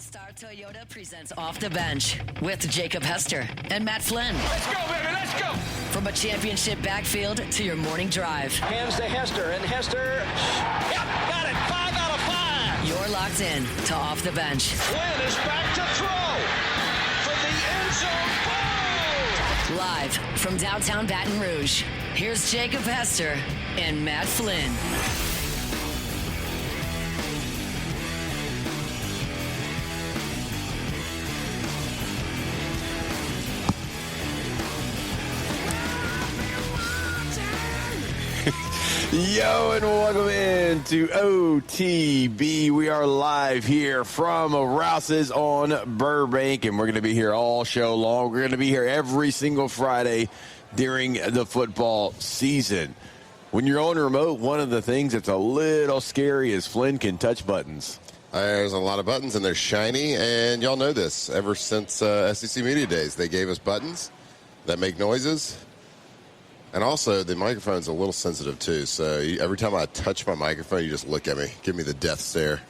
All-Star Toyota presents Off the Bench with Jacob Hester and Matt Flynn. Let's go, baby, let's go! From a championship backfield to your morning drive. Hands to Hester, and Hester, yep, got it, 5 out of 5! You're locked in to Off the Bench. Flynn is back to throw from the end zone, boom! Live from downtown Baton Rouge, here's Jacob Hester and Matt Flynn. Yo, and welcome in to OTB. We are live here from Rouse's on Burbank, and we're going to be here all show long. We're going to be here every single Friday during the football season. When you're on remote, one of the things that's a little scary is Flynn can touch buttons. There's a lot of buttons, and they're shiny, and y'all know this. Ever since SEC Media Days, they gave us buttons that make noises. And also, the microphone's a little sensitive, too. So every time I touch my microphone, you just look at me. Give me the death stare.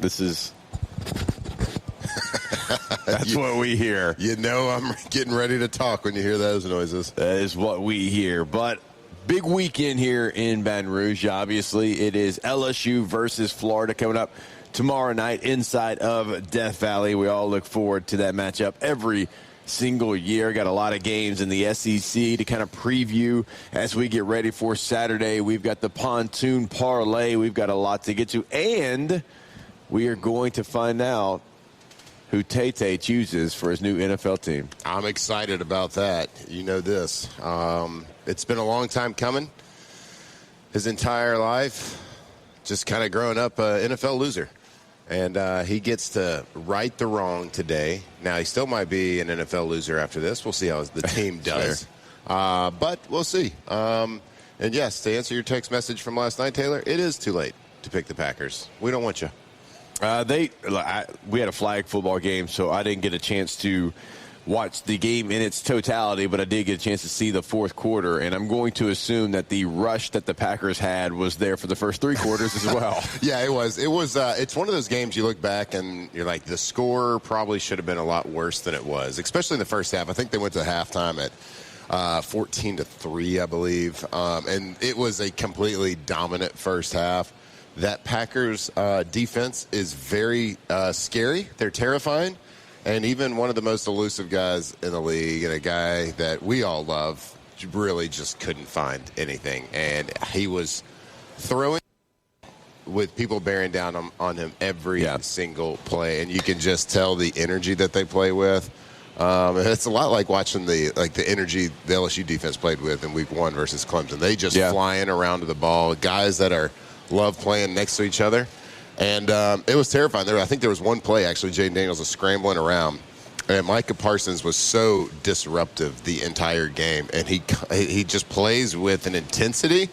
This is... That's what we hear. You know I'm getting ready to talk when you hear those noises. That is what we hear. But big weekend here in Baton Rouge, obviously. It is LSU versus Florida coming up tomorrow night inside of Death Valley. We all look forward to that matchup every single year. Got a lot of games in the SEC to kind of preview as we get ready for Saturday. We've got the pontoon parlay. We've got a lot to get to, and we are going to find out who Tay chooses for his new NFL team. I'm excited about that. You know this. It's been a long time coming. His entire life, just kind of growing up an NFL loser. And he gets to right the wrong today. Now, he still might be an NFL loser after this. We'll see how the team does. But we'll see. And, yes, to answer your text message from last night, Taylor, it is too late to pick the Packers. We don't want you. We had a flag football game, so I didn't get a chance to watch the game in its totality, but I did get a chance to see the fourth quarter, and I'm going to assume that the rush that the Packers had was there for the first three quarters as well. Yeah, it was. It's one of those games you look back and you're like, the score probably should have been a lot worse than it was, especially in the first half. I think they went to halftime at 14-3, I believe, and it was a completely dominant first half. That Packers defense is very scary. They're terrifying. And even one of the most elusive guys in the league, and a guy that we all love, really just couldn't find anything. And he was throwing with people bearing down on him every single play. And you can just tell the energy that they play with. It's a lot like watching the energy the LSU defense played with in Week 1 versus Clemson. They just flying around to the ball. Guys that love playing next to each other. And it was terrifying. I think there was one play, actually, Jaden Daniels was scrambling around. And Micah Parsons was so disruptive the entire game. And he just plays with an intensity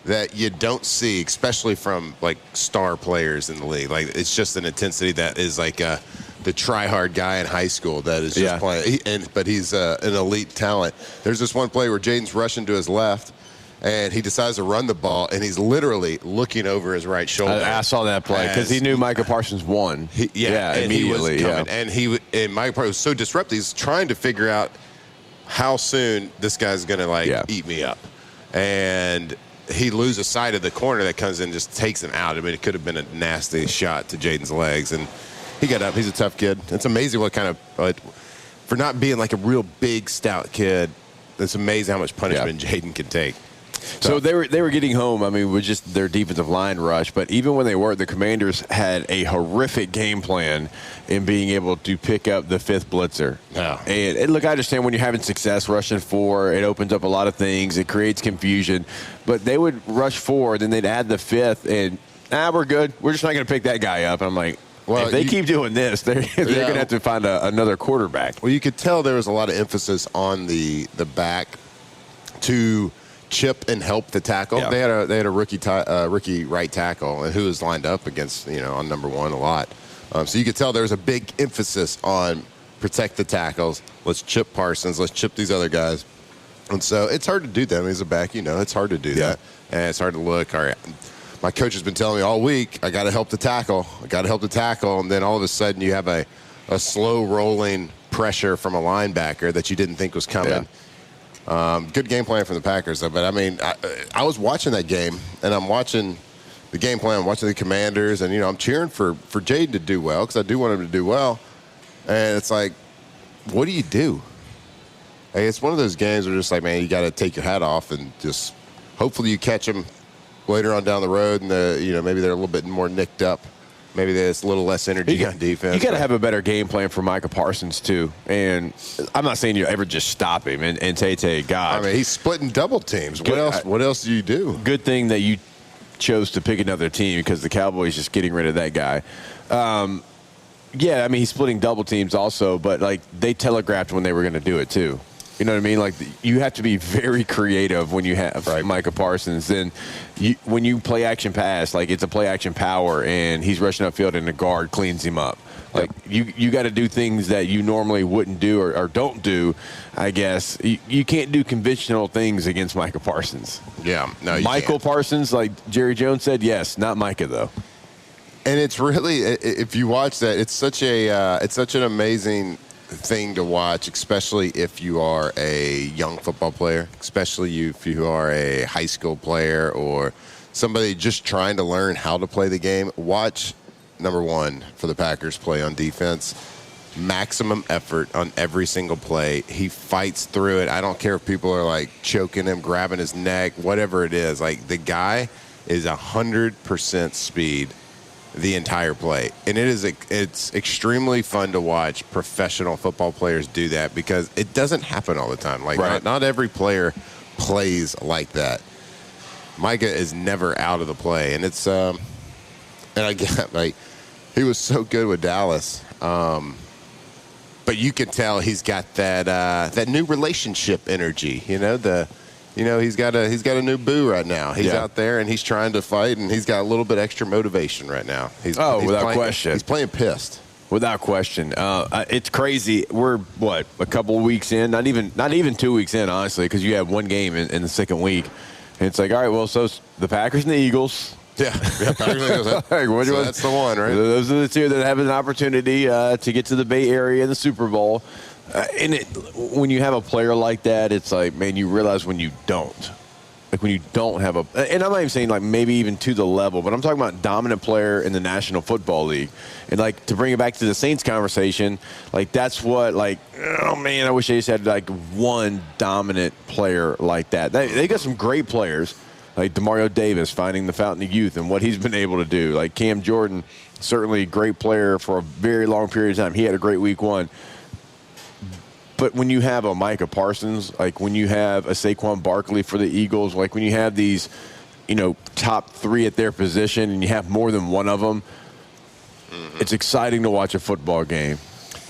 that you don't see, especially from, like, star players in the league. Like, it's just an intensity that is like the try-hard guy in high school that is just playing. But he's an elite talent. There's this one play where Jaden's rushing to his left. And he decides to run the ball, and he's literally looking over his right shoulder. I saw that play because he knew Micah Parsons won. Immediately. And Micah Parsons was so disruptive. He's trying to figure out how soon this guy's going to, eat me up. And he loses sight of the corner that comes in and just takes him out. I mean, it could have been a nasty shot to Jaden's legs. And he got up. He's a tough kid. It's amazing what kind of for not being like a real big, stout kid, it's amazing how much punishment Jaden can take. So they were getting home, I mean, with just their defensive line rush. But even when they weren't, the Commanders had a horrific game plan in being able to pick up the fifth blitzer. Yeah. And look, I understand when you're having success rushing four, it opens up a lot of things. It creates confusion. But they would rush four, then they'd add the fifth, and, we're good. We're just not going to pick that guy up. And I'm like, well, if they keep doing this, they're going to have to find another quarterback. Well, you could tell there was a lot of emphasis on the back to chip and help the tackle. Yeah. They had a rookie right tackle who was lined up against on number one a lot. So you could tell there was a big emphasis on protect the tackles. Let's chip Parsons. Let's chip these other guys. And so it's hard to do that. I mean, as a back, it's hard to do that, and it's hard to look. All right, my coach has been telling me all week, I got to help the tackle. And then all of a sudden you have a slow rolling pressure from a linebacker that you didn't think was coming. Yeah. Good game plan from the Packers, though. But, I mean, I was watching that game, and I'm watching the game plan. I'm watching the Commanders, and, I'm cheering for Jaden to do well because I do want him to do well. And it's like, what do you do? Hey, it's one of those games where just like, man, you got to take your hat off and just hopefully you catch them later on down the road, and maybe they're a little bit more nicked up. Maybe there's a little less energy on defense. You got to have a better game plan for Micah Parsons too. And I'm not saying you ever just stop him and say, God. I mean, he's splitting double teams. What else do you do? Good thing that you chose to pick another team because the Cowboys just getting rid of that guy. Yeah, I mean, he's splitting double teams also, but, like, they telegraphed when they were going to do it, too. You know what I mean? Like, you have to be very creative when you have Micah Parsons. Then when you play action pass, like, it's a play action power, and he's rushing upfield and the guard cleans him up. Like, you got to do things that you normally wouldn't do or don't do, I guess. You can't do conventional things against Micah Parsons. Yeah, no, you Michael can't. Parsons, like Jerry Jones said, yes, not Micah, though. And it's really, if you watch that, it's such an amazing thing to watch, especially if you are a young football player, especially if you are a high school player or somebody just trying to learn how to play the game. Watch, number one, for the Packers play on defense. Maximum effort on every single play. He fights through it. I don't care if people are like choking him, grabbing his neck, whatever it is. Like, the guy is 100% speed the entire play. And it's extremely fun to watch professional football players do that because it doesn't happen all the time. Like, not every player plays like that. Micah is never out of the play. And it's and I get, like, he was so good with Dallas. But you can tell he's got that new relationship energy, he's got a new boo right now. He's out there and he's trying to fight, and he's got a little bit extra motivation right now. He's without question. He's playing pissed. Without question. It's crazy. We're, a couple weeks in? Not even 2 weeks in, honestly, because you had one game in the second week. And it's like, all right, well, so the Packers and the Eagles. Yeah, Packers and Eagles. So that's the one, right? Those are the two that have an opportunity to get to the Bay Area in the Super Bowl. When you have a player like that, it's like, man, you realize when you don't. Like, when you don't have and I'm not even saying, like, maybe even to the level, but I'm talking about dominant player in the National Football League. And, like, to bring it back to the Saints conversation, like, that's what, like, oh, man, I wish they just had, like, one dominant player like that. They got some great players, like DeMario Davis finding the fountain of youth and what he's been able to do. Like, Cam Jordan, certainly a great player for a very long period of time. He had a great week one. But when you have a Micah Parsons, like when you have a Saquon Barkley for the Eagles, like when you have these, top three at their position and you have more than one of them, it's exciting to watch a football game.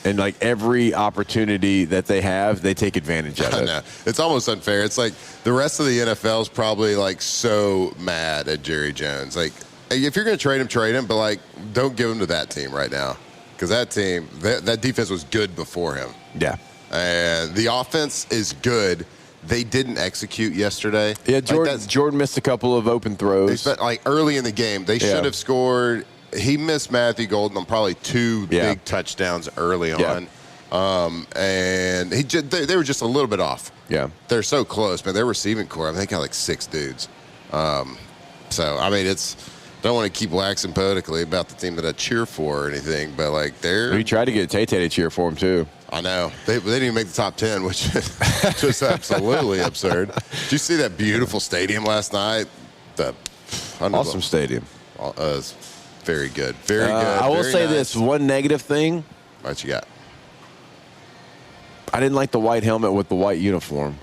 And, like, every opportunity that they have, they take advantage of it. I know. It's almost unfair. It's like the rest of the NFL is probably, like, so mad at Jerry Jones. Like, if you're going to trade him, but, like, don't give him to that team right now. Because that team, that defense was good before him. Yeah. And the offense is good. They didn't execute yesterday. Yeah, Jordan missed a couple of open throws. Like, early in the game, they should have scored. He missed Matthew Golden on probably two big touchdowns early on. And they were just a little bit off. Yeah. They're so close, man. Their receiving core, I mean, they got like 6 dudes. So, I mean, don't want to keep waxing poetically about the team that I cheer for or anything, but, like, we tried to get Tay to cheer for him, too. I know. They didn't even make the top 10, which was absolutely absurd. Did you see that beautiful stadium last night? Awesome stadium. Very good. Very good. I will say this, one negative thing. What you got? I didn't like the white helmet with the white uniform.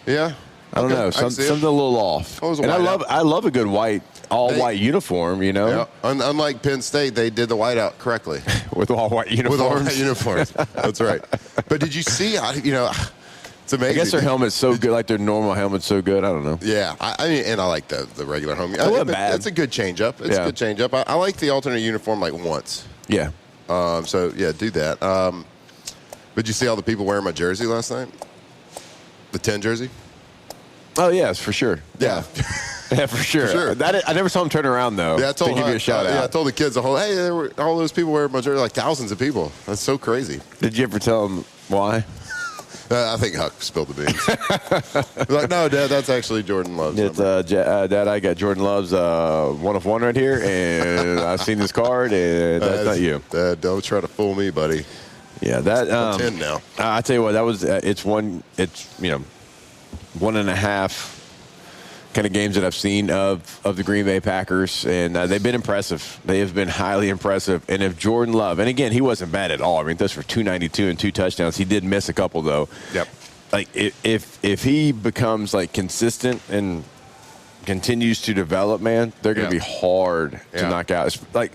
Yeah. I don't know. Something a little off. And I love a good white uniform, Yeah. Unlike Penn State, they did the whiteout correctly. With all white uniforms. With all white uniforms. That's right. But did you see, it's amazing. I guess their helmet's so good, like their normal helmet's so good. I don't know. Yeah. I mean, and I like the regular helmet. It wasn't bad. It's a good change-up. It's a good change-up. I like the alternate uniform like once. Yeah. So, yeah, do that. But did you see all the people wearing my jersey last night? The 10 jersey? Oh, yes, for sure. Yeah. Yeah, for sure. I never saw him turn around, though. Yeah, I told to give you a shout out. Yeah, I told the kids hey, there were all those people wearing majority, like thousands of people. That's so crazy. Did you ever tell him why? I think Huck spilled the beans. Like, no, Dad, that's actually Jordan Love's It's number. Dad, I got Jordan Love's 1 of 1 right here, and I've seen this card, and that's not you. Dad, don't try to fool me, buddy. Yeah, that. I'm 10 now. I tell you what, that was. It's 1.5 kind of games that I've seen of the Green Bay Packers, and they've been impressive. They have been highly impressive. And if Jordan Love, and again, he wasn't bad at all. I mean, those for 292 and 2 touchdowns. He did miss a couple though. Yep. Like if he becomes like consistent and continues to develop, man, they're going to be hard to knock out. It's like,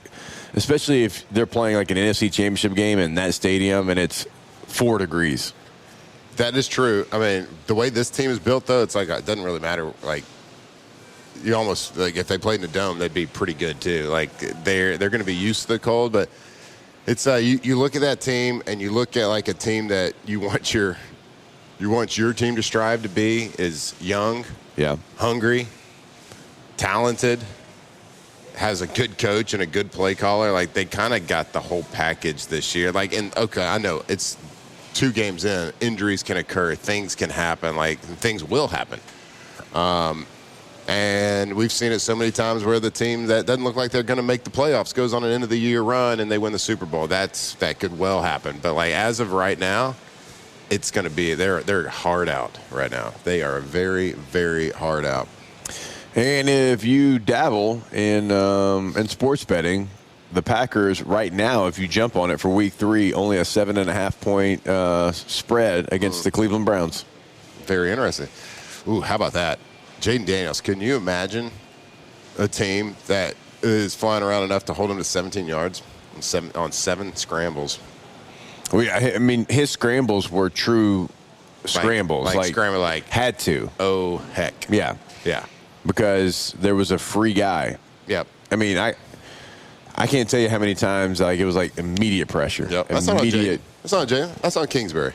especially if they're playing like an NFC Championship game in that stadium and it's 4 degrees. That is true. I mean, the way this team is built, though, it's like it doesn't really matter. Like, you almost like if they played in a dome, they'd be pretty good too. Like they're going to be used to the cold, but it's you look at that team and you look at like a team that you want your team to strive to be is young, hungry, talented, has a good coach and a good play caller. Like they kind of got the whole package this year. Like, and okay, I know it's 2 games in, injuries can occur, things can happen, like things will happen. And we've seen it so many times where the team that doesn't look like they're going to make the playoffs goes on an end-of-the-year run and they win the Super Bowl. That could well happen. But, like, as of right now, it's going to be – they're hard out right now. They are very, very hard out. And if you dabble in sports betting, the Packers right now, if you jump on it for Week 3, only a 7.5-point spread against the Cleveland Browns. Very interesting. Ooh, how about that? Jaden Daniels, can you imagine a team that is flying around enough to hold him to 17 yards on 7 scrambles? Well, I mean, his scrambles were true scrambles. Like scramble, like had to. Oh, heck. Yeah. Because there was a free guy. Yep. I mean, I can't tell you how many times like it was like immediate pressure. Yep. That's not on Jay. That's not Jay. That's on Kingsbury.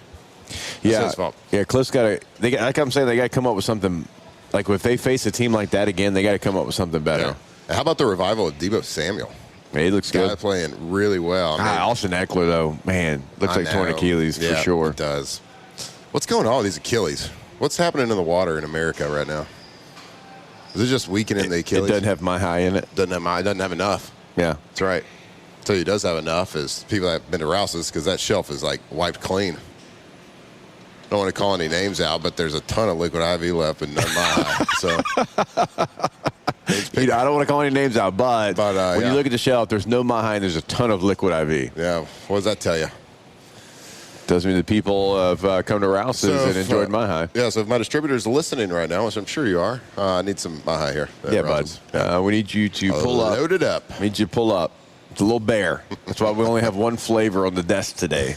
That's his fault. Yeah, Cliff's got to. Like I'm saying, they got to come up with something. Like, if they face a team like that again, they got to come up with something better. Yeah. And how about the revival of Deebo Samuel? He looks good. Guy playing really well. I mean, Austin Eckler, though, man, looks like torn Achilles for sure. It does. What's going on with these Achilles? What's happening in the water in America right now? Is it just weakening the Achilles? It doesn't have my high in it. It doesn't have enough. Yeah. That's right. I'll tell you, it does have enough is people that have been to Rouse's because that shelf is, like, wiped clean. I don't want to call any names out, but there's a ton of liquid IV left and none my high. So I don't want to call any names out, but when you look at the shelf, there's no my high and there's a ton of liquid IV. Yeah. What does that tell you? Doesn't mean the people have come to Rouse's and enjoyed my high. Yeah, so if my distributor's listening right now, which I'm sure you are, I need some my high here. Yeah, bud. We need you to pull up. Load it up. We need you to pull up. It's a little bear. That's why we only have one flavor on the desk today.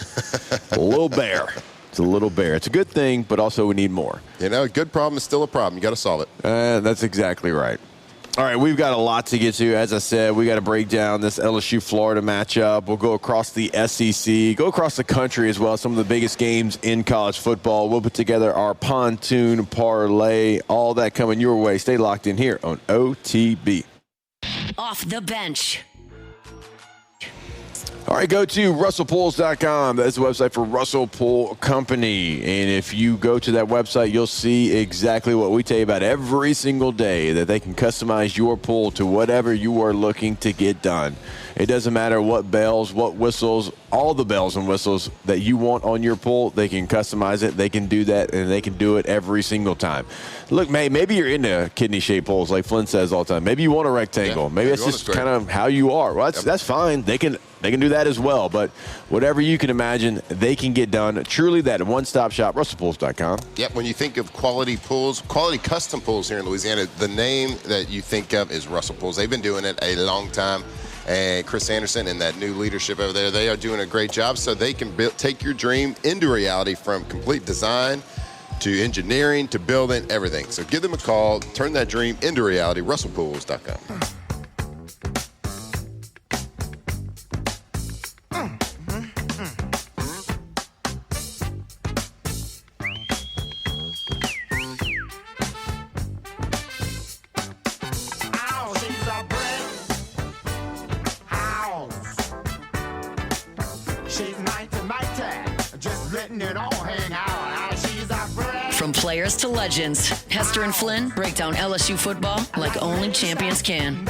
A little bear. It's a little bear. It's a good thing, but also we need more. You know, a good problem is still a problem. You got to solve it. That's exactly right. All right, we've got a lot to get to. As I said, we got to break down this LSU-Florida matchup. We'll go across the SEC, go across the country as well, some of the biggest games in college football. We'll put together our pontoon parlay, all that coming your way. Stay locked in here on OTB. Off the bench. All right, go to RussellPools.com. That's the website for Russell Pool Company. And if you go to that website, you'll see exactly what we tell you about every single day, that they can customize your pool to whatever you are looking to get done. It doesn't matter what bells, what whistles, all the bells and whistles that you want on your pool, they can customize it. They can do that, and they can do it every single time. Look, maybe you're into kidney-shaped pools like Flynn says all the time. Maybe you want a rectangle. Yeah, maybe that's just kind of how you are. Well, that's fine. They can do that as well. But whatever you can imagine, they can get done. Truly that one-stop shop, RussellPools.com. Yep, when you think of quality pools, quality custom pools here in Louisiana, the name that you think of is Russell Pools. They've been doing it a long time. And Chris Anderson and that new leadership over there, they are doing a great job so they can take your dream into reality from complete design to engineering to building, everything. So give them a call. Turn that dream into reality. RussellPools.com. From players to legends, Hester and Flynn break down LSU football like only champions can.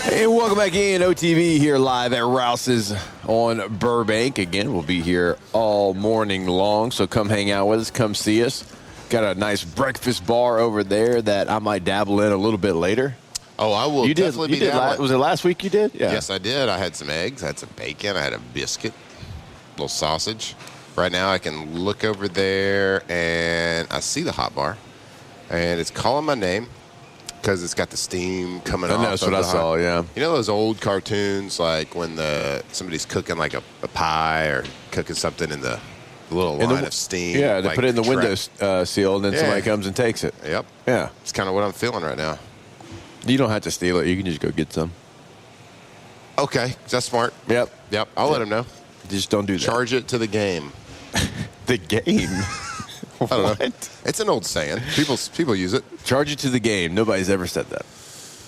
Hey, welcome back in. OTV here live at Rouse's on Burbank. Again, we'll be here all morning long, so come hang out with us. Come see us. Got a nice breakfast bar over there that I might dabble in a little bit later. Oh, I will definitely be dabbling. Was it last week you did? Yeah. Yes, I did. I had some eggs. I had some bacon. I had a biscuit, a little sausage. Right now I can look over there, and I see the hot bar, and it's calling my name. Because it's got the steam coming off. That's what I saw, yeah. You know those old cartoons, like when somebody's cooking like a pie or cooking something in the little line of steam? Yeah, they like put it in the window seal, and then somebody comes and takes it. Yep. Yeah. It's kind of what I'm feeling right now. You don't have to steal it. You can just go get some. Okay, that's smart. Yep. I'll let him know. Just don't do that. Charge it to the game. The game? I don't know. It's an old saying. People use it. Charge it to the game. Nobody's ever said that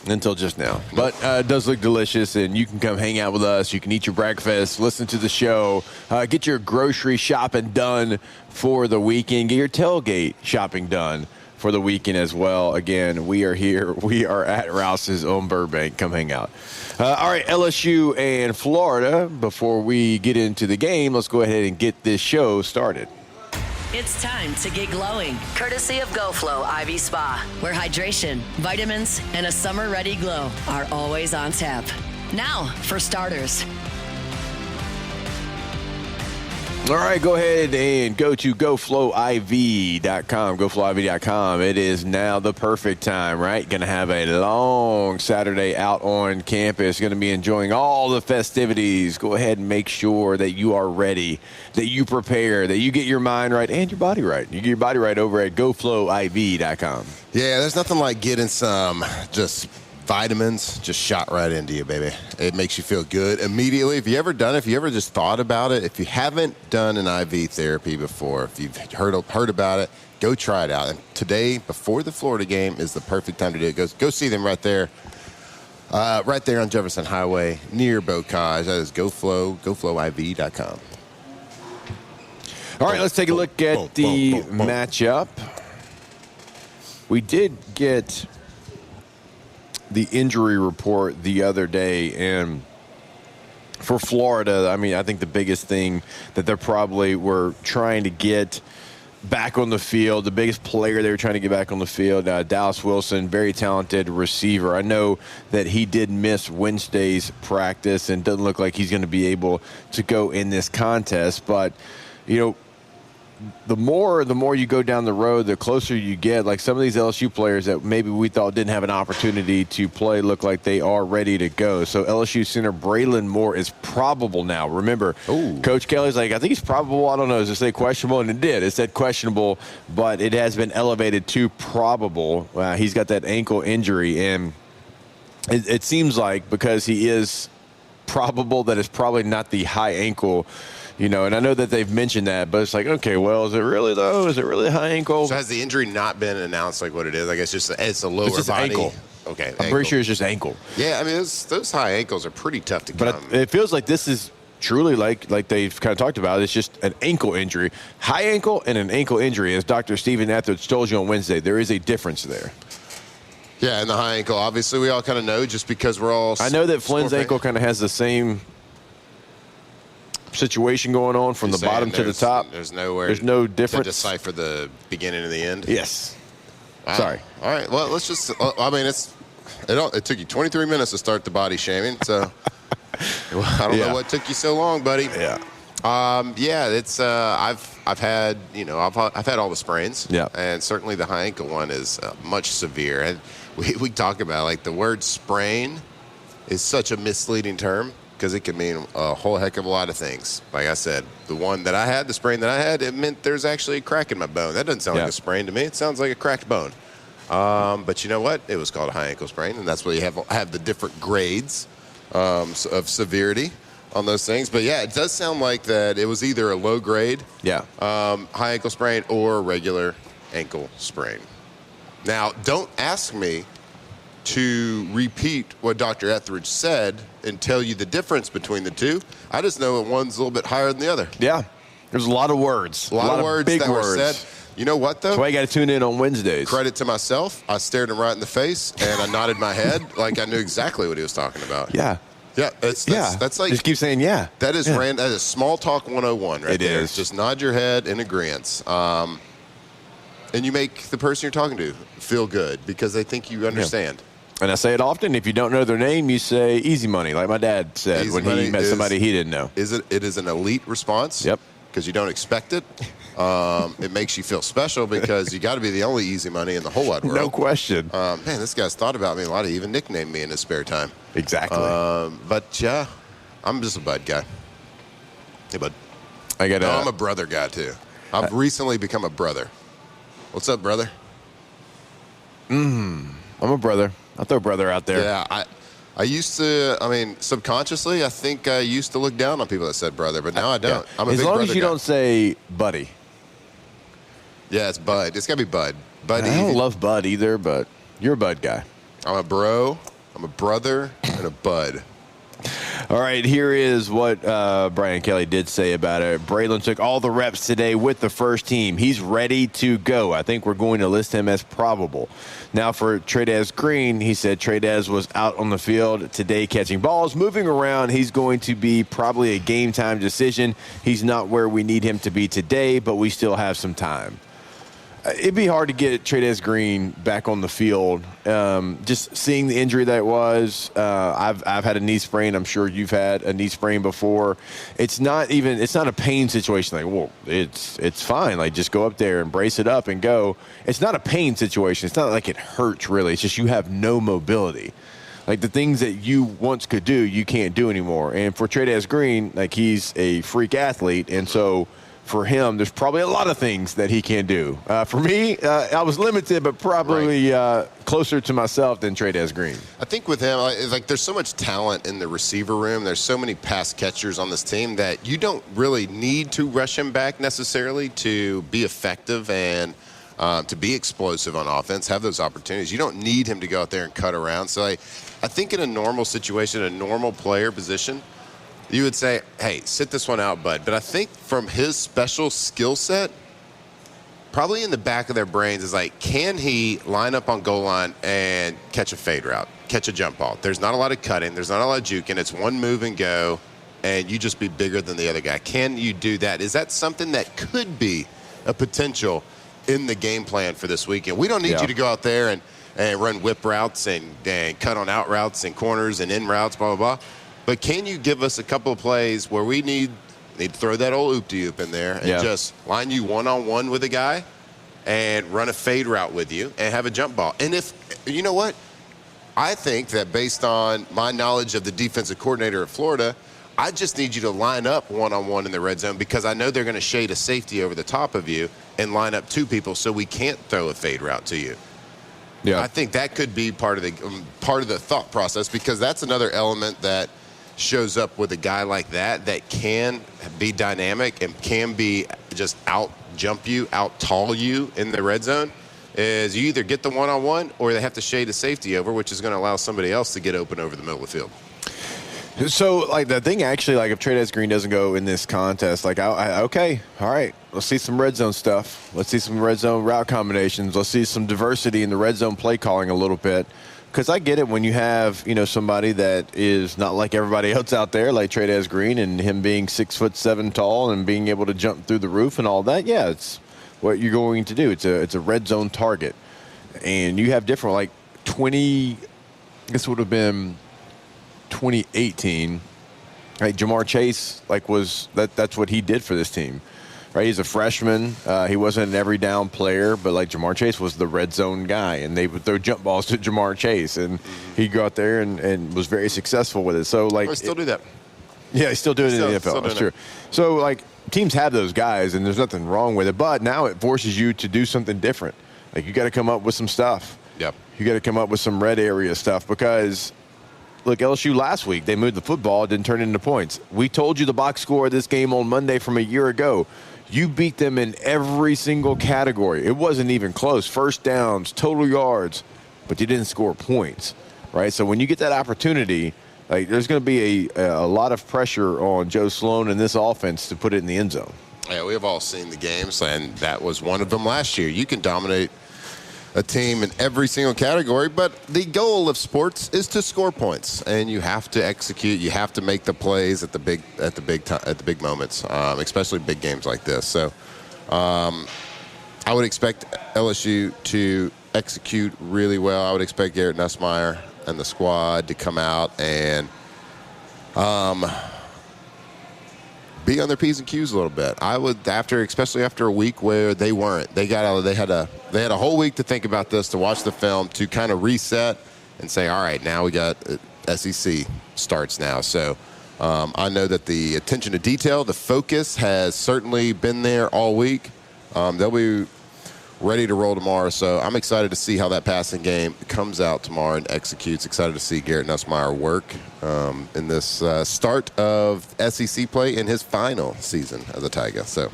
until just now. But it does look delicious, and you can come hang out with us. You can eat your breakfast, listen to the show, get your grocery shopping done for the weekend, get your tailgate shopping done for the weekend as well. Again, we are here. We are at Rouse's on Burbank. Come hang out. All right, LSU and Florida. Before we get into the game, let's go ahead and get this show started. It's time to get glowing, courtesy of GoFlow IV Spa, where hydration, vitamins, and a summer-ready glow are always on tap. Now, for starters. All right, go ahead and go to GoFlowIV.com, GoFlowIV.com. It is now the perfect time, right? Going to have a long Saturday out on campus. Going to be enjoying all the festivities. Go ahead and make sure that you are ready, that you prepare, that you get your mind right and your body right. You get your body right over at GoFlowIV.com. Yeah, there's nothing like getting some just vitamins just shot right into you, baby. It makes you feel good immediately. If you ever done it, if you ever just thought about it, if you haven't done an IV therapy before, if you've heard about it, go try it out. And today, before the Florida game, is the perfect time to do it. Go see them right there on Jefferson Highway near Bocage. That is GoFlowIV.com. All right, let's take a look at the matchup. We did get the injury report the other day, and for Florida, I mean, I think the biggest thing that they probably were trying to get back on the field, the biggest player they were trying to get back on the field, Dallas Wilson, very talented receiver. I know that he did miss Wednesday's practice and doesn't look like he's going to be able to go in this contest, but, you know, the more you go down the road, the closer you get. Like some of these LSU players that maybe we thought didn't have an opportunity to play look like they are ready to go. So LSU center Braylon Moore is probable now. Remember, Coach Kelly's like, I think he's probable. I don't know. Does it say questionable? And it did. It said questionable, but it has been elevated to probable. He's got that ankle injury, and it seems like because he is probable that it's probably not the high ankle. You know, and I know that they've mentioned that, but it's like, okay, well, is it really, though? Is it really a high ankle? So has the injury not been announced like what it is? I guess it's a lower body. Ankle. Okay. I'm pretty sure it's just ankle. Yeah, I mean, those high ankles are pretty tough to come. But it feels like this is truly like they've kind of talked about. It's just an ankle injury. High ankle and an ankle injury, as Dr. Stephen Etheridge told you on Wednesday, there is a difference there. Yeah, and the high ankle, obviously, we all kind of know just because we're all. I know that Flynn's ankle kind of has the same situation going on from the bottom to the top. There's nowhere. There's no difference to decipher the beginning and the end. Yes. Wow. Sorry. All right. Well, let's just. I mean, it took you 23 minutes to start the body shaming. So I don't know what took you so long, buddy. Yeah. It's I've had I've had all the sprains. Yeah. And certainly the high ankle one is much severe. And we talk about like the word sprain is such a misleading term, because it can mean a whole heck of a lot of things. Like I said, the sprain that I had, it meant there's actually a crack in my bone. That doesn't sound like a sprain to me. It sounds like a cracked bone. But you know what? It was called a high ankle sprain, and that's where you have the different grades of severity on those things. But, yeah, it does sound like that it was either a low grade high ankle sprain or a regular ankle sprain. Now, don't ask me to repeat what Dr. Etheridge said and tell you the difference between the two. I just know that one's a little bit higher than the other. Yeah. There's a lot of words. A lot of words big that words. were said. You know what, though? That's why you got to tune in on Wednesdays. Credit to myself. I stared him right in the face, and I nodded my head like I knew exactly what he was talking about. Yeah. Yeah, that's like... Just keep saying yeah. That is that is small talk 101 right there. It is. Just nod your head in agreement. And you make the person you're talking to feel good because they think you understand. Yeah. And I say it often. If you don't know their name, you say easy money, like my dad said when he met somebody he didn't know. It is an elite response. Yep. Because you don't expect it. It makes you feel special because you got to be the only easy money in the whole wide world. No question. Man, this guy's thought about me a lot. He even nicknamed me in his spare time. Exactly. But, yeah, I'm just a Bud guy. Hey, Bud. I'm a brother guy, too. I've recently become a brother. What's up, brother? I'm a brother. I'll throw brother out there. Yeah, I used to, subconsciously, I think I used to look down on people that said brother, but now I don't. Yeah. I'm a as big long brother as you guy. don't say buddy. Yeah, it's Bud. It's got to be Bud. Bud. I don't love Bud either, but you're a Bud guy. I'm a bro, I'm a brother, and a Bud. All right, here is what Brian Kelly did say about it. Braylon took all the reps today with the first team. He's ready to go. I think we're going to list him as probable. Now for Tradez Green, he said Tradez was out on the field today catching balls, moving around. He's going to be probably a game-time decision. He's not where we need him to be today, but we still have some time. It'd be hard to get Tradez Green back on the field. Just seeing the injury that it was, I've had a knee sprain. I'm sure you've had a knee sprain before. It's not a pain situation. Like, well, it's fine. Like, just go up there and brace it up and go. It's not a pain situation. It's not like it hurts really. It's just you have no mobility. Like the things that you once could do, you can't do anymore. And for Tradez Green, like he's a freak athlete, and so. For him, there's probably a lot of things that he can do. For me, I was limited, but probably closer to myself than Tradez Green. I think with him, like there's so much talent in the receiver room. There's so many pass catchers on this team that you don't really need to rush him back necessarily to be effective and to be explosive on offense, have those opportunities. You don't need him to go out there and cut around. So I think in a normal situation, a normal player position, you would say, hey, sit this one out, bud. But I think from his special skill set, probably in the back of their brains is like, can he line up on goal line and catch a fade route, catch a jump ball? There's not a lot of cutting. There's not a lot of juking. It's one move and go, and you just be bigger than the other guy. Can you do that? Is that something that could be a potential in the game plan for this weekend? We don't need you to go out there and run whip routes and cut on out routes and corners and in routes, blah, blah, blah. But can you give us a couple of plays where we need to throw that old oop-de-oop in there and just line you one-on-one with a guy and run a fade route with you and have a jump ball? And if, you know what? I think that based on my knowledge of the defensive coordinator at Florida, I just need you to line up one-on-one in the red zone because I know they're going to shade a safety over the top of you and line up two people so we can't throw a fade route to you. Yeah. I think that could be part of the thought process because that's another element that shows up with a guy like that can be dynamic and can be just out jump you, out tall you in the red zone, is you either get the one-on-one or they have to shade a safety over, which is going to allow somebody else to get open over the middle of the field. So, like, the thing actually, like, if Tradez Green doesn't go in this contest, like, okay, all right, let's see some red zone stuff. Let's see some red zone route combinations. Let's see some diversity in the red zone play calling a little bit. Because I get it when you have, somebody that is not like everybody else out there, like Tradez Green, and him being 6'7" tall and being able to jump through the roof and all that. Yeah, it's what you're going to do. It's a red zone target, and you have different like 20. This would have been 2018. Like Jamar Chase, that's what he did for this team. Right, he's a freshman. He wasn't an every down player, but like Jamar Chase was the red zone guy, and they would throw jump balls to Jamar Chase, and he'd go out there and was very successful with it. So like, I still do that. Yeah, he's still doing it in the NFL. That's true. So like, teams have those guys, and there's nothing wrong with it. But now it forces you to do something different. Like you got to come up with some stuff. Yep. You got to come up with some red area stuff because. Look, LSU last week, they moved the football, it didn't turn into points. We told you the box score of this game on Monday from a year ago. You beat them in every single category. It wasn't even close. First downs, total yards, but you didn't score points, right? So when you get that opportunity, like there's going to be a lot of pressure on Joe Sloan and this offense to put it in the end zone. Yeah, we have all seen the games, and that was one of them last year. You can dominate a team in every single category, but the goal of sports is to score points, and you have to execute. You have to make the plays at the big moments, especially big games like this. So, I would expect LSU to execute really well. I would expect Garrett Nussmeier and the squad to come out and be on their P's and Q's a little bit. I would, especially after a week where they weren't. They had a whole week to think about this, to watch the film, to kind of reset and say, all right, now we got SEC starts now. So I know that the attention to detail, the focus has certainly been there all week. They'll be ready to roll tomorrow. So I'm excited to see how that passing game comes out tomorrow and executes. Excited to see Garrett Nussmeier work in this start of SEC play in his final season as a Tiger. So,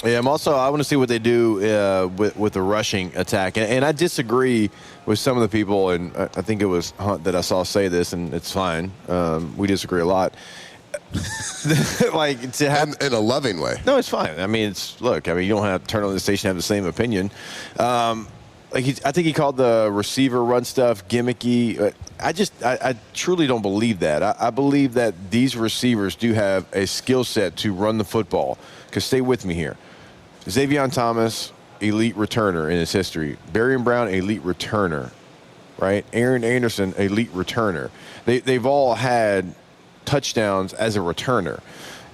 yeah, I want to see what they do with the rushing attack. And I disagree with some of the people, and I think it was Hunt that I saw say this, and it's fine. We disagree a lot. Like to have in a loving way. No, it's fine. I mean, you don't have to turn on the station and have the same opinion. I think he called the receiver run stuff gimmicky. I truly don't believe that. I believe that these receivers do have a skill set to run the football. Because stay with me here. Xavier Thomas, elite returner in his history. Barian Brown, elite returner, right? Aaron Anderson, elite returner. They've all had touchdowns as a returner.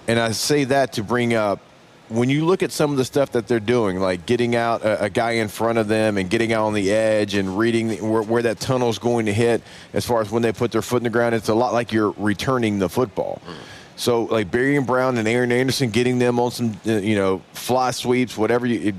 And I say that to bring up, when you look at some of the stuff that they're doing, like getting out a guy in front of them and getting out on the edge and reading where that tunnel is going to hit, as far as when they put their foot in the ground, it's a lot like you're returning the football. So like Barian Brown and Aaron Anderson, getting them on some, fly sweeps,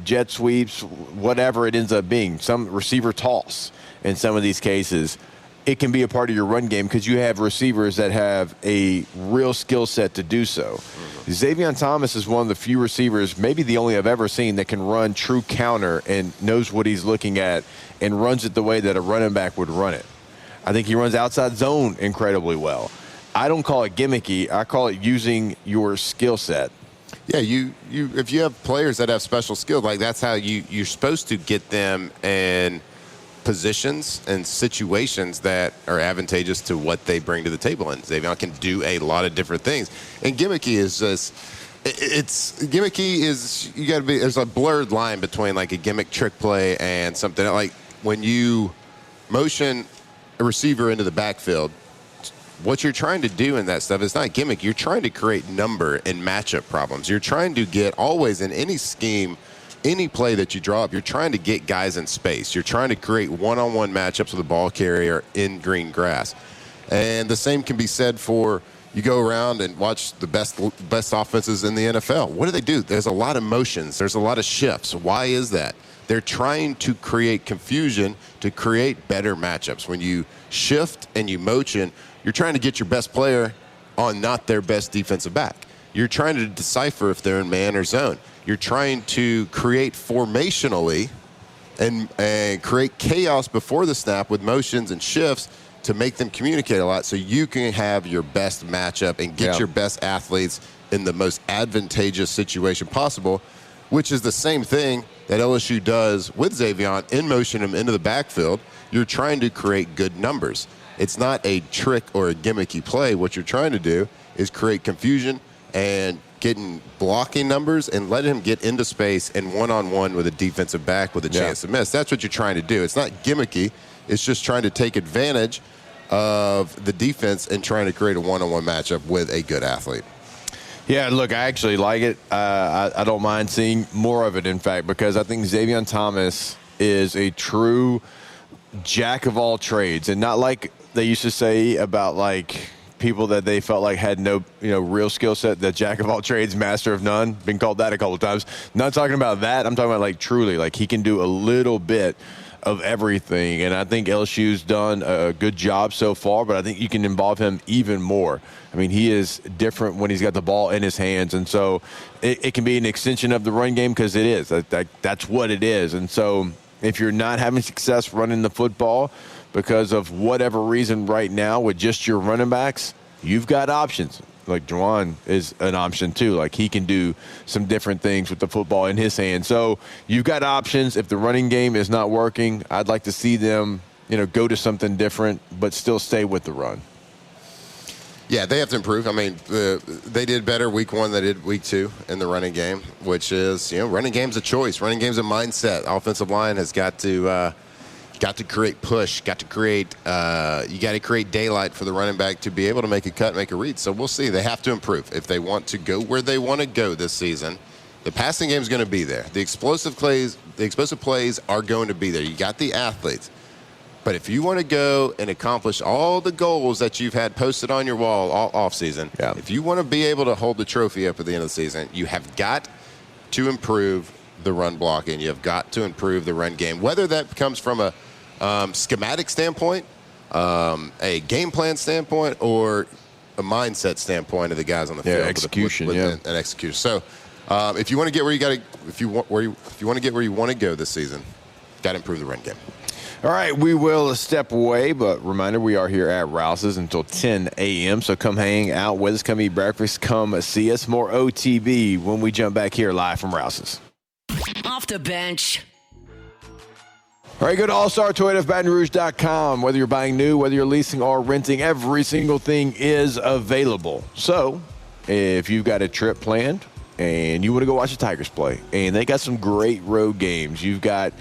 jet sweeps, whatever it ends up being, some receiver toss in some of these cases, it can be a part of your run game because you have receivers that have a real skill set to do so. Xavier Thomas is one of the few receivers, maybe the only I've ever seen, that can run true counter and knows what he's looking at and runs it the way that a running back would run it. I think he runs outside zone incredibly well. I don't call it gimmicky. I call it using your skill set. Yeah, if you have players that have special skills, like that's how you're supposed to get them in positions and situations that are advantageous to what they bring to the table. And Xavier can do a lot of different things. And gimmicky is just, there's a blurred line between like a gimmick trick play and something like when you motion a receiver into the backfield, what you're trying to do in that stuff is not gimmick. You're trying to create number and matchup problems. You're trying to get always in any scheme, any play that you draw up, you're trying to get guys in space. You're trying to create one-on-one matchups with a ball carrier in green grass. And the same can be said for you go around and watch the best offenses in the NFL. What do? There's a lot of motions. There's a lot of shifts. Why is that? They're trying to create confusion to create better matchups. When you shift and you motion, you're trying to get your best player on not their best defensive back. You're trying to decipher if they're in man or zone. You're trying to create formationally and create chaos before the snap with motions and shifts to make them communicate a lot so you can have your best matchup and get your best athletes in the most advantageous situation possible, which is the same thing that LSU does with Xavier in motion him into the backfield. You're trying to create good numbers. It's not a trick or a gimmicky play. What you're trying to do is create confusion and getting blocking numbers and letting him get into space and one-on-one with a defensive back with a chance to miss. That's what you're trying to do. It's not gimmicky. It's just trying to take advantage of the defense and trying to create a one-on-one matchup with a good athlete. Yeah, look, I actually like it. I don't mind seeing more of it, in fact, because I think Xavier Thomas is a true jack of all trades, and not like they used to say about like people that they felt like had no, real skill set, that jack of all trades, master of none. Been called that a couple of times. Not talking about that. I'm talking about like truly, like he can do a little bit of everything. And I think LSU's done a good job so far, but I think you can involve him even more. I mean, he is different when he's got the ball in his hands. And so it can be an extension of the run game because it is. That's what it is. And so if you're not having success running the football because of whatever reason right now with just your running backs, you've got options. Like Juwan is an option too. Like he can do some different things with the football in his hand. So you've got options. If the running game is not working, I'd like to see them, go to something different, but still stay with the run. Yeah, they have to improve. I mean, they did better week 1 than they did week 2 in the running game, which is, running game's a choice. Running game's a mindset. Offensive line has got to create push, you got to create daylight for the running back to be able to make a cut, make a read. So we'll see. They have to improve if they want to go where they want to go this season. The passing game is going to be there. The explosive plays are going to be there. You got the athletes. But if you want to go and accomplish all the goals that you've had posted on your wall all offseason, if you want to be able to hold the trophy up at the end of the season, you have got to improve the run blocking. You have got to improve the run game, whether that comes from a schematic standpoint, a game plan standpoint, or a mindset standpoint of the guys on the field. Execution, and execution. So, if you want to get where you got to, if you want to get where you want to go this season, got to improve the run game. All right, we will step away, but reminder, we are here at Rouse's until 10 a.m., so come hang out with us, come eat breakfast, come see us. More OTB when we jump back here live from Rouse's. Off the bench. All right, go to allstartoyotabatonrouge.com. Whether you're buying new, whether you're leasing or renting, every single thing is available. So if you've got a trip planned and you want to go watch the Tigers play, and they got some great road games. You've got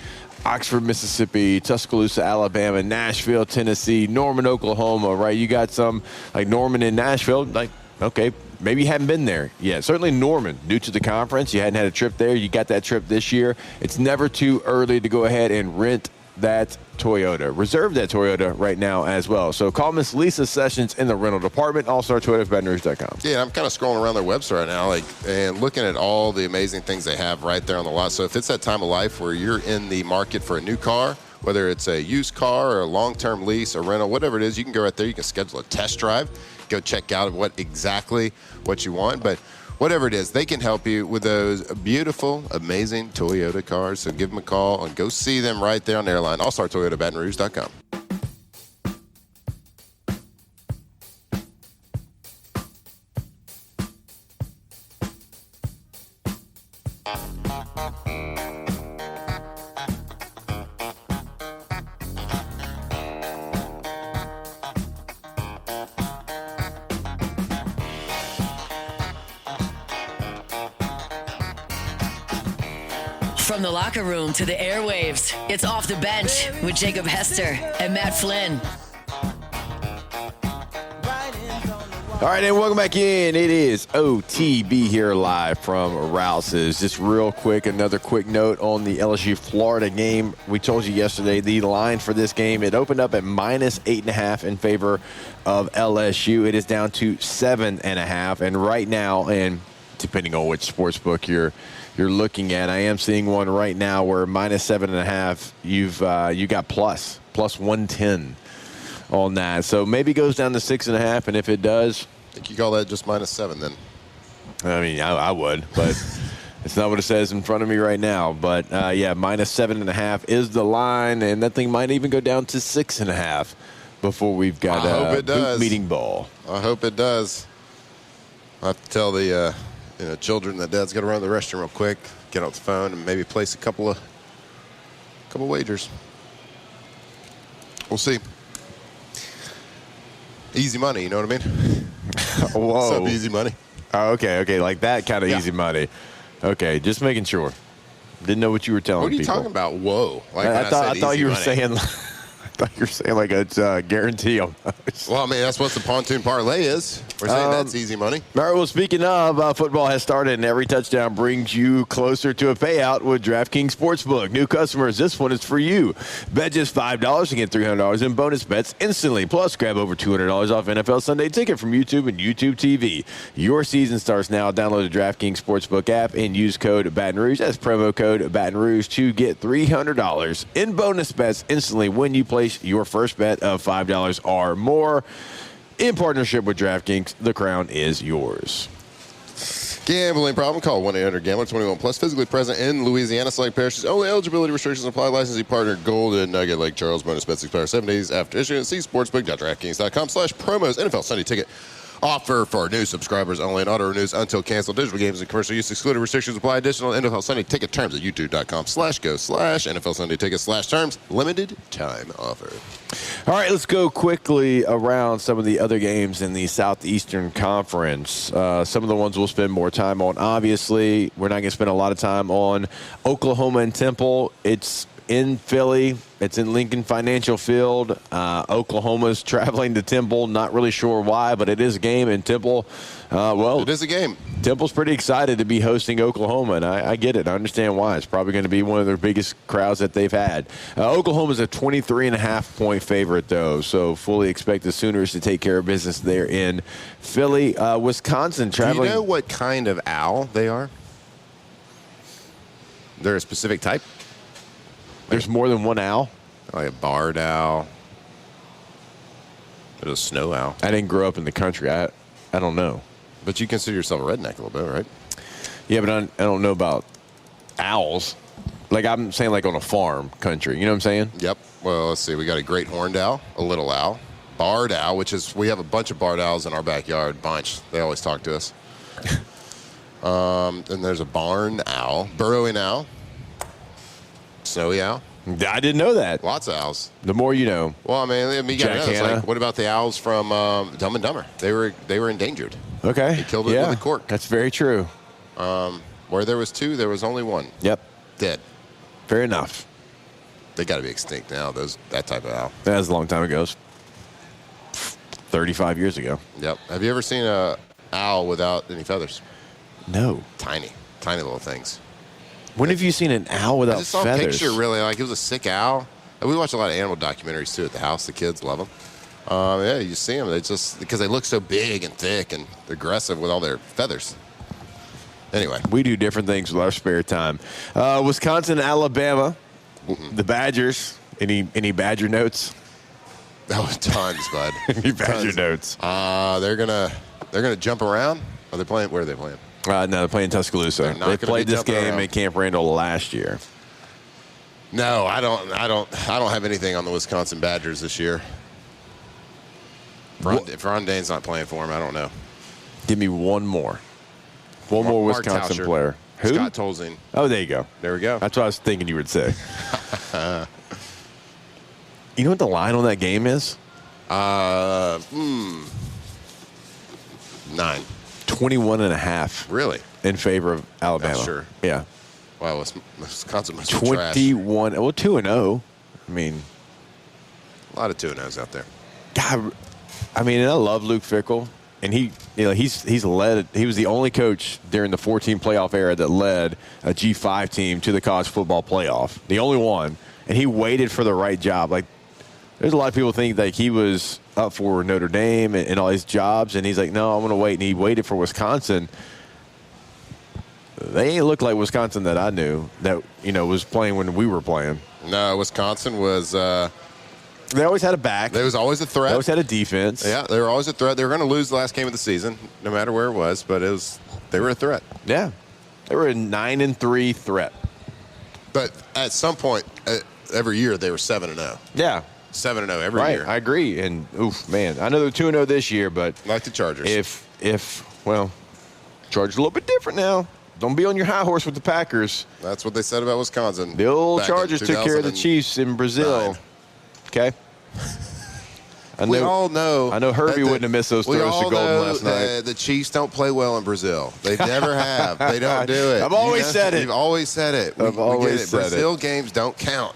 Oxford, Mississippi, Tuscaloosa, Alabama, Nashville, Tennessee, Norman, Oklahoma, right? You got some like Norman in Nashville, like, okay, maybe you haven't been there yet. Certainly Norman, due to the conference, you hadn't had a trip there. You got that trip this year. It's never too early to go ahead and rent that Toyota. Reserve that Toyota right now as well. So call Miss Lisa Sessions in the rental department, allstartoyotabatonrouge.com. Yeah, I'm kind of scrolling around their website right now, and looking at all the amazing things they have right there on the lot. So if it's that time of life where you're in the market for a new car, whether it's a used car or a long-term lease or rental, whatever it is, you can go right there. You can schedule a test drive, go check out what you want. But whatever it is, they can help you with those beautiful, amazing Toyota cars. So give them a call and go see them right there on their line. allstartoyotabatonrouge.com. From the locker room to the airwaves, it's Off the Bench with Jacob Hester and Matt Flynn. All right, and welcome back in. It is OTB here live from Rouse's. Just real quick, another quick note on the LSU-Florida game. We told you yesterday the line for this game, it opened up at -8.5 in favor of LSU. It is down to 7.5, and right now, and depending on which sports book you're looking at, I am seeing one right now where -7.5, you got plus 110 on that. So maybe goes down to 6.5, and if it does, I think you call that just -7 then. I mean, I would, but it's not what it says in front of me right now. But yeah, -7.5 is the line, and that thing might even go down to 6.5 before we've got boot meeting ball. I hope it does. I'll have to tell the children that Dad's got to run to the restroom real quick, get off the phone, and maybe place a couple wagers. We'll see. Easy money, you know what I mean? Whoa. What's up, easy money? Oh, okay, like that kind of easy money. Okay, just making sure. Didn't know what you were telling people. What are you talking about? Whoa. Like I thought you were saying like it's a guarantee almost. Well, I mean, that's what the pontoon parlay is. We're saying that's easy money. All right, well, speaking of, football has started, and every touchdown brings you closer to a payout with DraftKings Sportsbook. New customers, this one is for you. Bet just $5 and get $300 in bonus bets instantly. Plus, grab over $200 off NFL Sunday Ticket from YouTube and YouTube TV. Your season starts now. Download the DraftKings Sportsbook app and use code Baton Rouge. That's promo code Baton Rouge to get $300 in bonus bets instantly when you place your first bet of $5 or more. In partnership with DraftKings, the crown is yours. Gambling problem? Call 1-800-GAMBLER. 21 plus. Physically present in Louisiana. Select parishes. Only eligibility restrictions apply. Licensee partner Golden Nugget Lake Charles. Bonus bets expire 7 days after issuance. See sportsbook.draftkings.com/promos. NFL Sunday ticket offer for new subscribers only. And auto renews until canceled. Digital games and commercial use excluded. Restrictions apply. Additional NFL Sunday ticket terms at youtube.com/go/NFL Sunday ticket/terms. Limited time offer. All right, let's go quickly around some of the other games in the Southeastern Conference. Some of the ones we'll spend more time on. Obviously, we're not going to spend a lot of time on Oklahoma and Temple. It's in Philly. It's in Lincoln Financial Field. Oklahoma's traveling to Temple. Not really sure why, but it is a game in Temple. It is a game. Temple's pretty excited to be hosting Oklahoma, and I get it. I understand why. It's probably going to be one of their biggest crowds that they've had. Oklahoma's a 23.5-point favorite, though, so fully expect the Sooners to take care of business there in Philly. Wisconsin traveling. Do you know what kind of owl they are? They're a specific type? There's more than one owl? Like a barred owl. There's a snow owl. I didn't grow up in the country. I don't know. But you consider yourself a redneck a little bit, right? Yeah, but I don't know about owls. Like, I'm saying, like, on a farm country. You know what I'm saying? Yep. Well, let's see. We got a great horned owl, a little owl, barred owl, which is, we have a bunch of barred owls in our backyard. Bunch. They always talk to us. Then there's a barn owl, burrowing owl, snowy owl. I didn't know that. Lots of owls. The more you know. Well, I mean, you got to know. It's like, what about the owls from Dumb and Dumber? They were endangered. Okay. They killed it with a cork. That's very true. Where there was two, there was only one. Yep. Dead. Fair enough. They got to be extinct now. That type of owl. That was a long time ago. 35 years ago. Yep. Have you ever seen a owl without any feathers? No. Tiny little things. When have you seen an owl without feathers? I just saw a picture, really. Like, it was a sick owl. And we watch a lot of animal documentaries, too, at the house. The kids love them. Yeah, you see them. They just, because they look so big and thick and aggressive with all their feathers. Anyway. We do different things with our spare time. Wisconsin, Alabama, the Badgers. Any Badger notes? Oh, tons, bud. Any Badger notes? They're gonna jump around. Are they playing? Where are they playing? No, they're playing Tuscaloosa. They played this game at Camp Randall last year. No, I don't have anything on the Wisconsin Badgers this year. If Ron Dane's not playing for him, I don't know. Give me one more. One more Wisconsin player. Who? Scott Tolzien. Oh, there you go. There we go. That's what I was thinking you would say. You know what the line on that game is? 9. 21.5. Really? In favor of Alabama. Yeah, sure. Yeah. Wow, Wisconsin must be 21. Well, 2-0. I mean, a lot of 2-0s out there. God, I mean, and I love Luke Fickell, and he's led. He was the only coach during the 14 playoff era that led a G5 team to the college football playoff. The only one, and he waited for the right job. Like, there's a lot of people think like he was up for Notre Dame and all his jobs, and he's like, no, I'm going to wait. And he waited for Wisconsin. They ain't look like Wisconsin that I knew that, was playing when we were playing. No, Wisconsin was they always had a back. There was always a threat. They always had a defense. Yeah, they were always a threat. They were going to lose the last game of the season, no matter where it was, but they were a threat. Yeah. They were a 9-3 threat. But at some point, every year, they were 7-0. Yeah. 7-0 every year. I agree. And, oof, man, I know they're 2-0 this year, but. Like the Chargers. Chargers a little bit different now. Don't be on your high horse with the Packers. That's what they said about Wisconsin. The old Chargers took care of the Chiefs in Brazil. Okay? We all know. I know Herbie wouldn't have missed those throws to Golden last night. The Chiefs don't play well in Brazil. They never have. They don't do it. I've always said it. You've always said it. I've always said it. Brazil games don't count.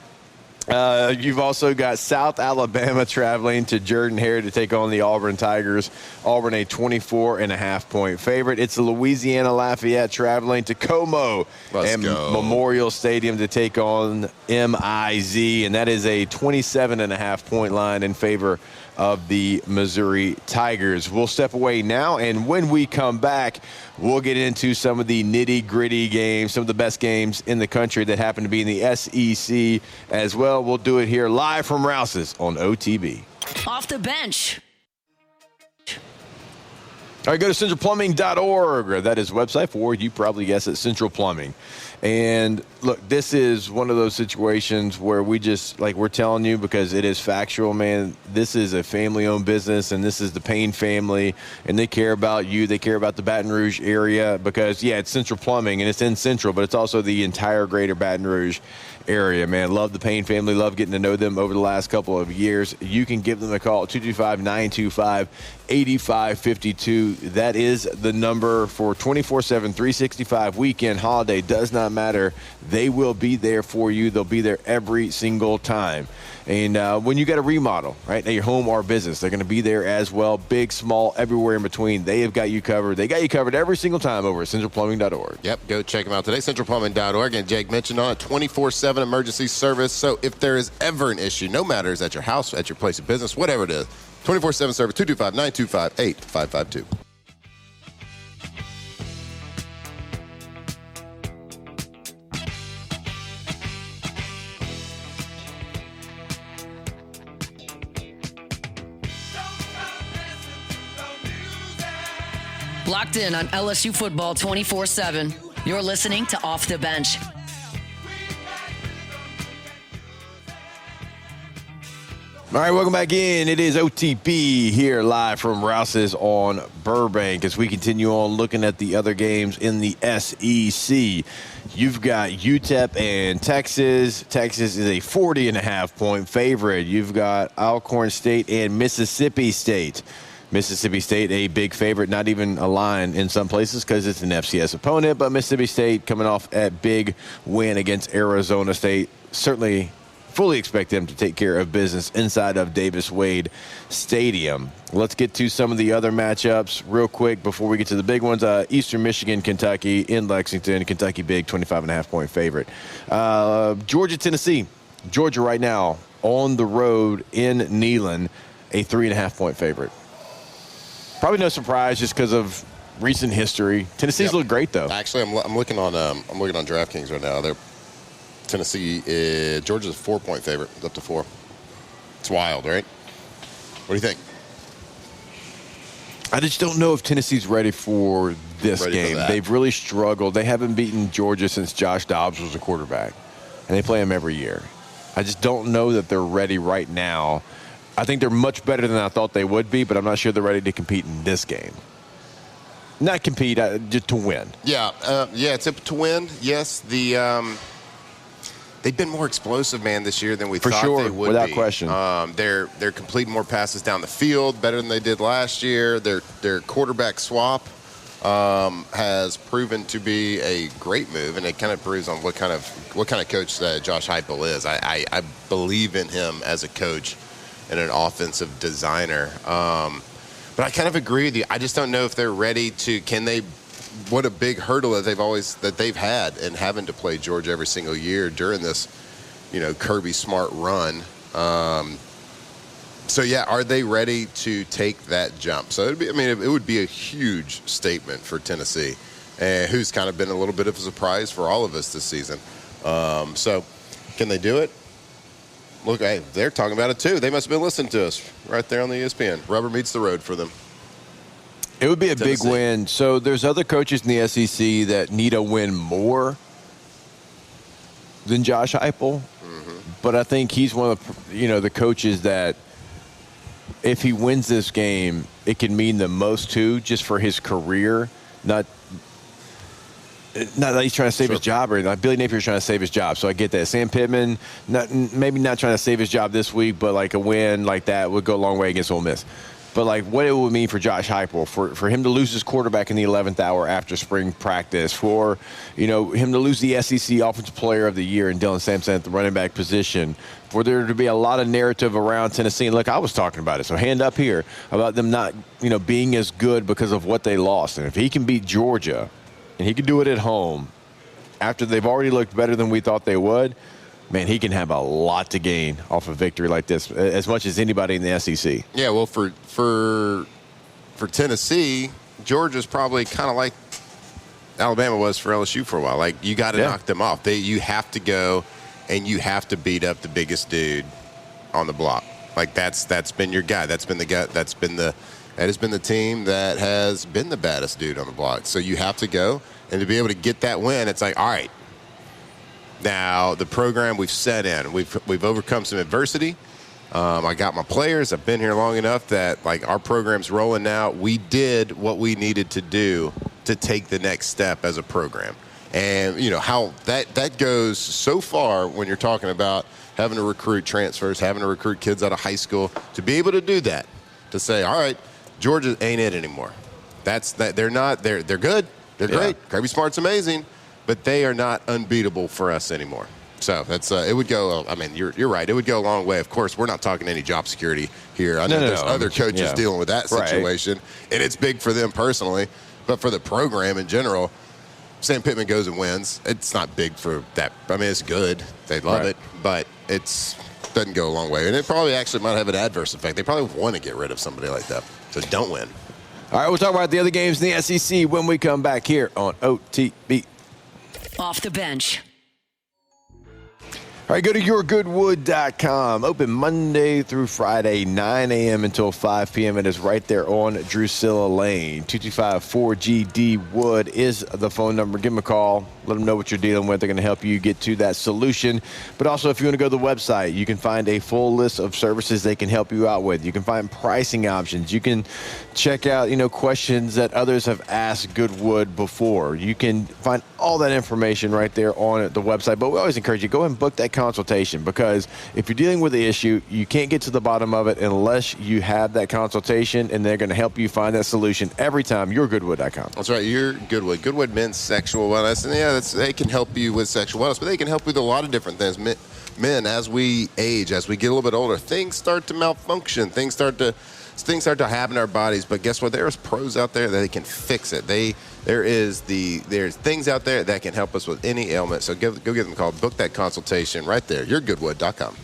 You've also got South Alabama traveling to Jordan-Hare to take on the Auburn Tigers. Auburn a 24.5-point favorite. It's the Louisiana Lafayette traveling to Como and Memorial Stadium to take on MIZ, and that is a 27.5-point line in favor of the Missouri Tigers. We'll step away now, and when we come back, we'll get into some of the nitty-gritty games, some of the best games in the country that happen to be in the SEC as well. We'll do it here live from Rouse's on OTB. Off the bench. All right, go to centralplumbing.org. That is the website for, you probably guessed it, Central Plumbing. And look, this is one of those situations where we just, like we're telling you because it is factual, man. This is a family-owned business, and this is the Payne family, and they care about you. They care about the Baton Rouge area because, yeah, it's Central Plumbing, and it's in Central, but it's also the entire greater Baton Rouge area, man. Love the Payne family. Love getting to know them over the last couple of years. You can give them a call, 225-925-8552. That is the number for 24/7, 365 weekend, holiday. Does not matter. They will be there for you. They'll be there every single time. And when you got a remodel, right, at your home or business, they're going to be there as well. Big, small, everywhere in between. They have got you covered. They got you covered every single time over at centralplumbing.org. Yep, go check them out today, centralplumbing.org. And Jake mentioned on it, 24/7 emergency service. So if there is ever an issue, no matter is at your house, at your place of business, whatever it is, 24/7 service, 225-925-8552. Locked in on LSU football 24/7. You're listening to Off the Bench. All right, welcome back in. It is OTP here live from Rouse's on Burbank as we continue on looking at the other games in the SEC. You've got UTEP and Texas. Texas is a 40.5-point favorite. You've got Alcorn State and Mississippi State. Mississippi State, a big favorite, not even a line in some places because it's an FCS opponent, but Mississippi State coming off a big win against Arizona State. Certainly fully expect them to take care of business inside of Davis-Wade Stadium. Let's get to some of the other matchups real quick before we get to the big ones. Eastern Michigan, Kentucky in Lexington. Kentucky big, 25.5-point favorite. Georgia, Tennessee. Georgia right now on the road in Neyland, a 3.5-point favorite. Probably no surprise just because of recent history. Tennessee's looked great, though. Actually, I'm looking on DraftKings right now. Georgia's a 4-point favorite. It's up to 4. It's wild, right? What do you think? I just don't know if Tennessee's ready for this game. They've really struggled. They haven't beaten Georgia since Josh Dobbs was a quarterback, and they play him every year. I just don't know that they're ready right now. I think they're much better than I thought they would be, but I'm not sure they're ready to compete in this game. Not compete, just to win. Yeah, it's to win. Yes, they've been more explosive, man, this year than we thought they would be. Without question. They're completing more passes down the field, better than they did last year. Their quarterback swap has proven to be a great move, and it kind of proves on what kind of coach Josh Heupel is. I believe in him as a coach and an offensive designer. But I kind of agree with you. I just don't know if they're ready to. What a big hurdle that they've had in having to play Georgia every single year during this, Kirby Smart run. So yeah, are they ready to take that jump? So it would be a huge statement for Tennessee, who's kind of been a little bit of a surprise for all of us this season. So can they do it? Look, hey, they're talking about it too. They must have been listening to us right there on the ESPN. Rubber meets the road for them. It would be a big win. So there's other coaches in the SEC that need a win more than Josh Heupel. Mm-hmm. But I think he's one of the coaches that if he wins this game, it can mean the most too, just for his career. Not that he's trying to save his job or anything. Billy Napier's trying to save his job, so I get that. Sam Pittman, maybe not trying to save his job this week, but like a win like that would go a long way against Ole Miss. But like what it would mean for Josh Heupel, for him to lose his quarterback in the 11th hour after spring practice, for him to lose the SEC Offensive Player of the Year and Dylan Sampson at the running back position, for there to be a lot of narrative around Tennessee. And look, I was talking about it, so hand up here about them not being as good because of what they lost. And if he can beat Georgia, and he can do it at home after they've already looked better than we thought they would, man, he can have a lot to gain off a victory like this, as much as anybody in the SEC. Yeah, well, for Tennessee, Georgia's probably kind of like Alabama was for LSU for a while. Like, you got to knock them off. You have to go and you have to beat up the biggest dude on the block. Like, that's been your guy. That's been the guy. That's been the That has been the team that has been the baddest dude on the block. So you have to go, and to be able to get that win, it's like, all right, now the program we've set in, we've overcome some adversity. I got my players. I've been here long enough that, like, our program's rolling now. We did what we needed to do to take the next step as a program. And, you know, how that goes so far when you're talking about having to recruit transfers, having to recruit kids out of high school, to be able to do that, to say, all right, Georgia ain't it anymore. They're good. They're great. Kirby Smart's amazing, but they are not unbeatable for us anymore. So that's it would go. I mean, you're right. It would go a long way. Of course, we're not talking any job security here. I know there's other coaches dealing with that situation, and it's big for them personally. But for the program in general, Sam Pittman goes and wins. It's not big for that. I mean, it's good. They love it, but it doesn't go a long way. And it probably actually might have an adverse effect. They probably want to get rid of somebody like that. So don't win. All right, we'll talk about the other games in the SEC when we come back here on OTB. Off the bench. All right, go to yourgoodwood.com. Open Monday through Friday, 9 a.m. until 5 p.m. It is right there on Drusilla Lane. 225-4GD-WOOD is the phone number. Give them a call. Let them know what you're dealing with. They're going to help you get to that solution. But also, if you want to go to the website, you can find a full list of services they can help you out with. You can find pricing options. You can check out, questions that others have asked Goodwood before. You can find all that information right there on the website. But we always encourage you, go ahead and book that consultation, because if you're dealing with the issue, you can't get to the bottom of it unless you have that consultation, and they're going to help you find that solution every time. Yourgoodwood.com. That's right. You're Goodwood. Goodwood Men's Sexual Wellness. And they can help you with sexual wellness, but they can help you with a lot of different things. Men, as we age, as we get a little bit older, things start to malfunction. Things start to happen in our bodies. But guess what? There's pros out there that they can fix it. There's things out there that can help us with any ailment. So go give them a call. Book that consultation right there. Yourgoodwood.com.